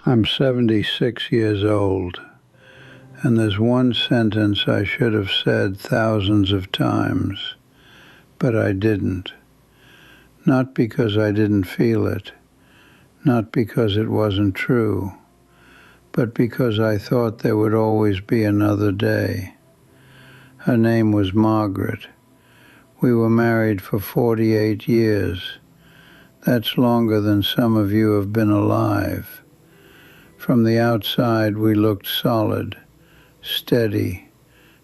I'm 76 years old, and there's one sentence I should have said thousands of times, but I didn't. Not because I didn't feel it, not because it wasn't true, but because I thought there would always be another day. Her name was Margaret. We were married for 48 years. That's longer than some of you have been alive. From the outside, we looked solid, steady,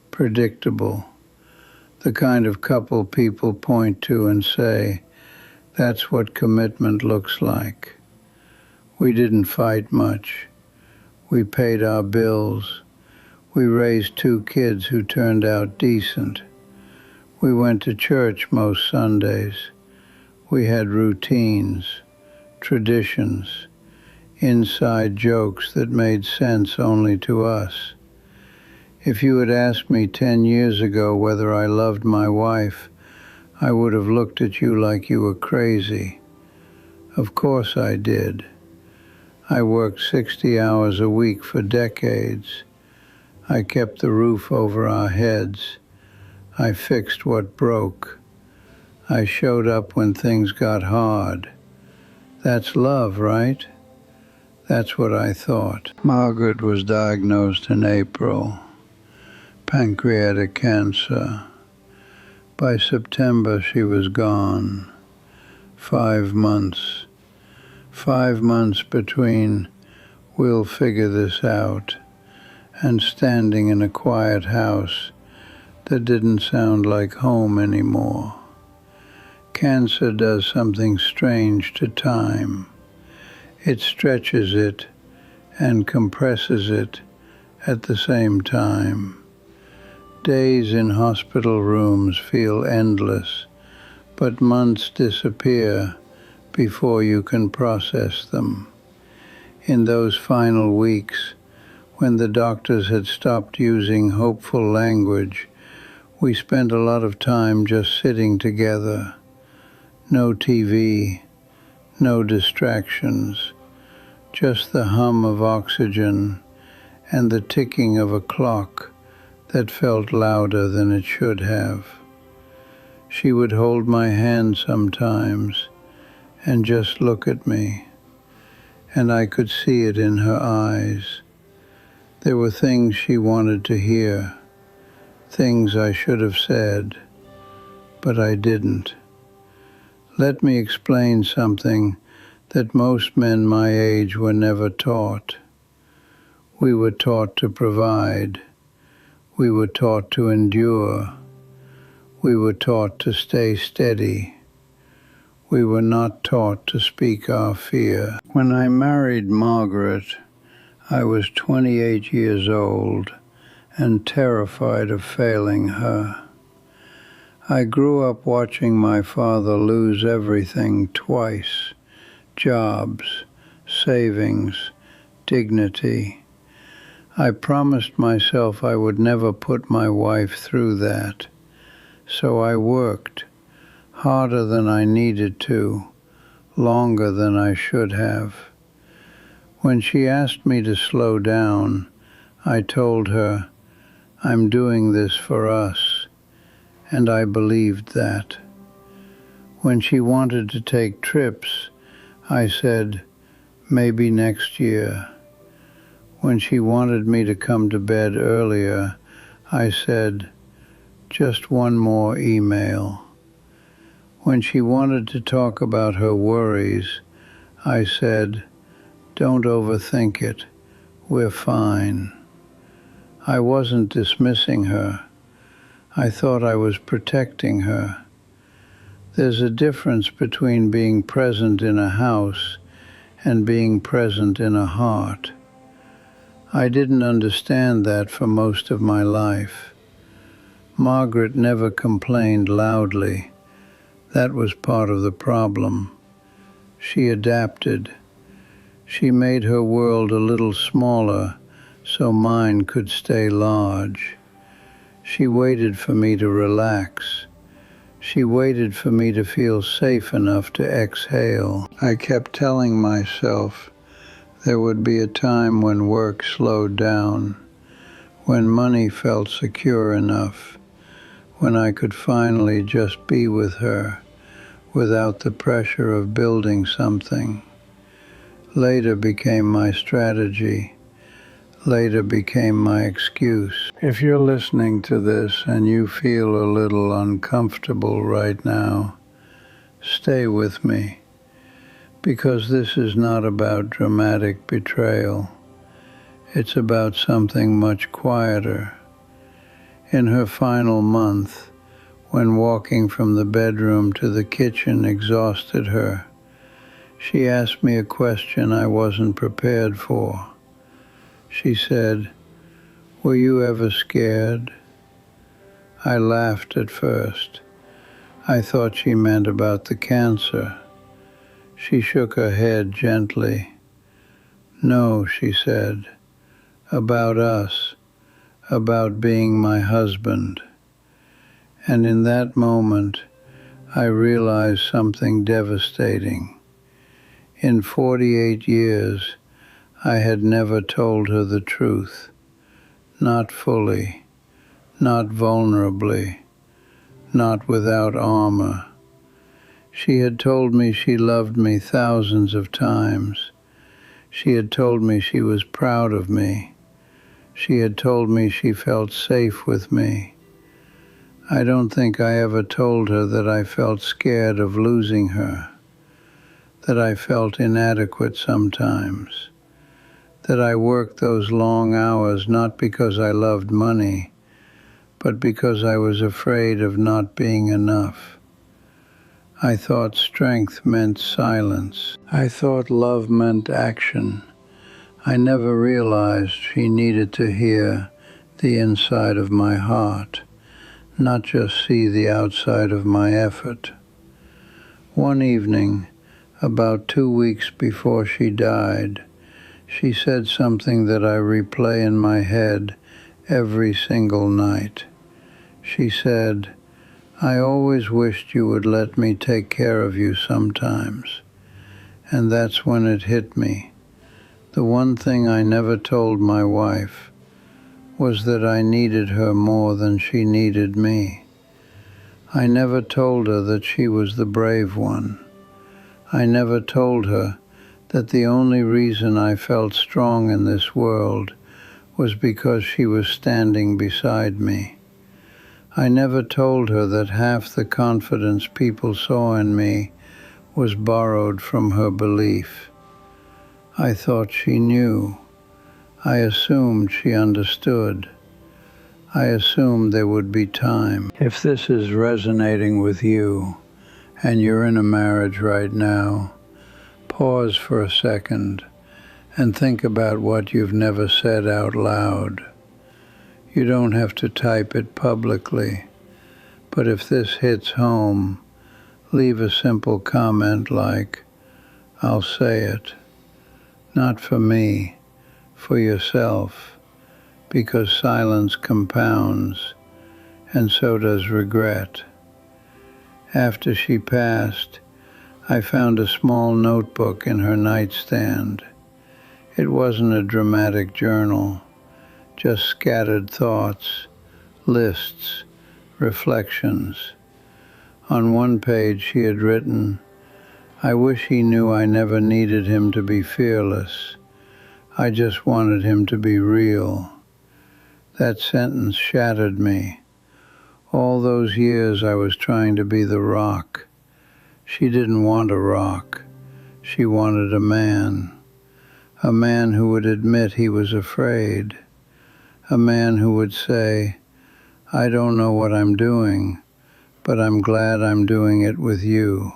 predictable, the kind of couple people point to and say, that's what commitment looks like. We didn't fight much. We paid our bills. We raised 2 kids who turned out decent. We went to church most Sundays. We had routines, traditions, inside jokes that made sense only to us. If you had asked me 10 years ago whether I loved my wife, I would have looked at you like you were crazy. Of course I did. I worked 60 hours a week for decades. I kept the roof over our heads. I fixed what broke. I showed up when things got hard. That's love, right? That's what I thought. Margaret was diagnosed in April. Pancreatic cancer. By September, she was gone. 5 months. 5 months between we'll figure this out and standing in a quiet house that didn't sound like home anymore. Cancer does something strange to time. It stretches it and compresses it at the same time. Days in hospital rooms feel endless, but months disappear before you can process them. In those final weeks, when the doctors had stopped using hopeful language, we spent a lot of time just sitting together. No TV, no distractions, just the hum of oxygen and the ticking of a clock that felt louder than it should have. She would hold my hand sometimes and just look at me, and I could see it in her eyes. There were things she wanted to hear, things I should have said, but I didn't. Let me explain something that most men my age were never taught. We were taught to provide. We were taught to endure. We were taught to stay steady. We were not taught to speak our fear. When I married Margaret, I was 28 years old and terrified of failing her. I grew up watching my father lose everything twice: jobs, savings, dignity. I promised myself I would never put my wife through that. So I worked, harder than I needed to, longer than I should have. When she asked me to slow down, I told her, I'm doing this for us, and I believed that. When she wanted to take trips, I said, maybe next year. When she wanted me to come to bed earlier, I said, just one more email. When she wanted to talk about her worries, I said, don't overthink it. We're fine. I wasn't dismissing her. I thought I was protecting her. There's a difference between being present in a house and being present in a heart. I didn't understand that for most of my life. Margaret never complained loudly. That was part of the problem. She adapted. She made her world a little smaller so mine could stay large. She waited for me to relax. She waited for me to feel safe enough to exhale. I kept telling myself, There would be a time when work slowed down, when money felt secure enough, when I could finally just be with her without the pressure of building something. Later became my strategy. Later became my excuse. If you're listening to this and you feel a little uncomfortable right now, stay with me, because this is not about dramatic betrayal. It's about something much quieter. In her final month, when walking from the bedroom to the kitchen exhausted her, she asked me a question I wasn't prepared for. She said, "Were you ever scared?" I laughed at first. I thought she meant about the cancer. She shook her head gently. "No," she said, "about us, about being my husband." And in that moment, I realized something devastating. In 48 years, I had never told her the truth, not fully, not vulnerably, not without armor. She had told me she loved me thousands of times. She had told me she was proud of me. She had told me she felt safe with me. I don't think I ever told her that I felt scared of losing her, that I felt inadequate sometimes, that I worked those long hours not because I loved money, but because I was afraid of not being enough. I thought strength meant silence. I thought love meant action. I never realized she needed to hear the inside of my heart, not just see the outside of my effort. One evening, about 2 weeks before she died, she said something that I replay in my head every single night. She said, "I always wished you would let me take care of you sometimes." And that's when it hit me. The one thing I never told my wife was that I needed her more than she needed me. I never told her that she was the brave one. I never told her that the only reason I felt strong in this world was because she was standing beside me. I never told her that half the confidence people saw in me was borrowed from her belief. I thought she knew. I assumed she understood. I assumed there would be time. If this is resonating with you, and you're in a marriage right now, pause for a second and think about what you've never said out loud. You don't have to type it publicly, but if this hits home, leave a simple comment like, "I'll say it." Not for me, for yourself, because silence compounds, and so does regret. After she passed, I found a small notebook in her nightstand. It wasn't a dramatic journal, just scattered thoughts, lists, reflections. On one page she had written, "I wish he knew I never needed him to be fearless. I just wanted him to be real." That sentence shattered me. All those years I was trying to be the rock. She didn't want a rock. She wanted a man who would admit he was afraid, a man who would say, "I don't know what I'm doing, but I'm glad I'm doing it with you."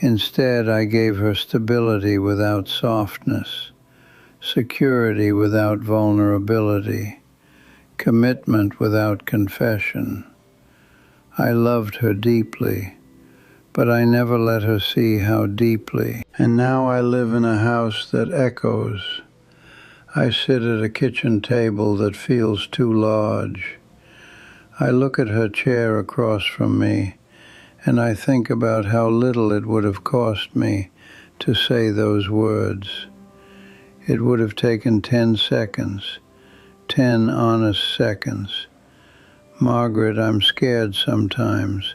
Instead, I gave her stability without softness, security without vulnerability, commitment without confession. I loved her deeply, but I never let her see how deeply. And now I live in a house that echoes. I sit at a kitchen table that feels too large. I look at her chair across from me, and I think about how little it would have cost me to say those words. It would have taken 10 seconds, 10 honest seconds. Margaret, I'm scared sometimes.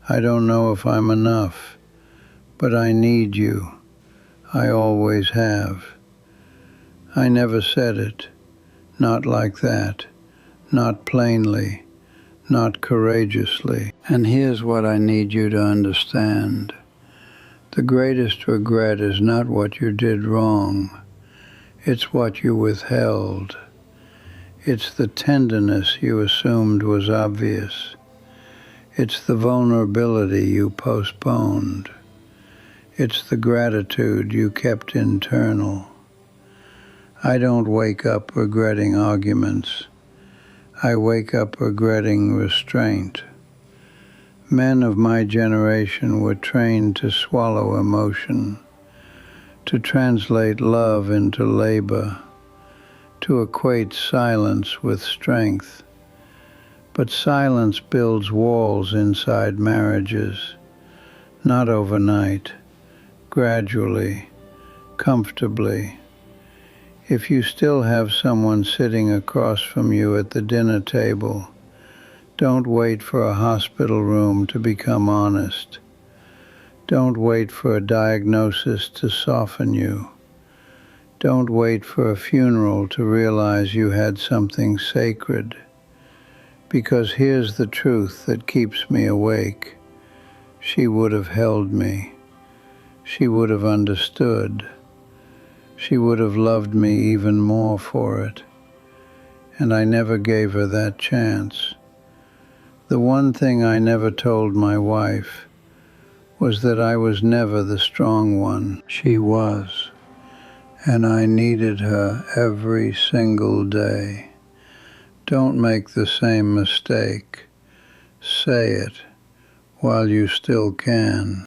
I don't know if I'm enough, but I need you. I always have. I never said it, not like that, not plainly, not courageously. And here's what I need you to understand. The greatest regret is not what you did wrong. It's what you withheld. It's the tenderness you assumed was obvious. It's the vulnerability you postponed. It's the gratitude you kept internal. I don't wake up regretting arguments. I wake up regretting restraint. Men of my generation were trained to swallow emotion, to translate love into labor, to equate silence with strength. But silence builds walls inside marriages, not overnight, gradually, comfortably. If you still have someone sitting across from you at the dinner table, don't wait for a hospital room to become honest. Don't wait for a diagnosis to soften you. Don't wait for a funeral to realize you had something sacred. Because here's the truth that keeps me awake. She would have held me. She would have understood. She would have loved me even more for it. And I never gave her that chance. The one thing I never told my wife was that I was never the strong one. She was. And I needed her every single day. Don't make the same mistake. Say it while you still can.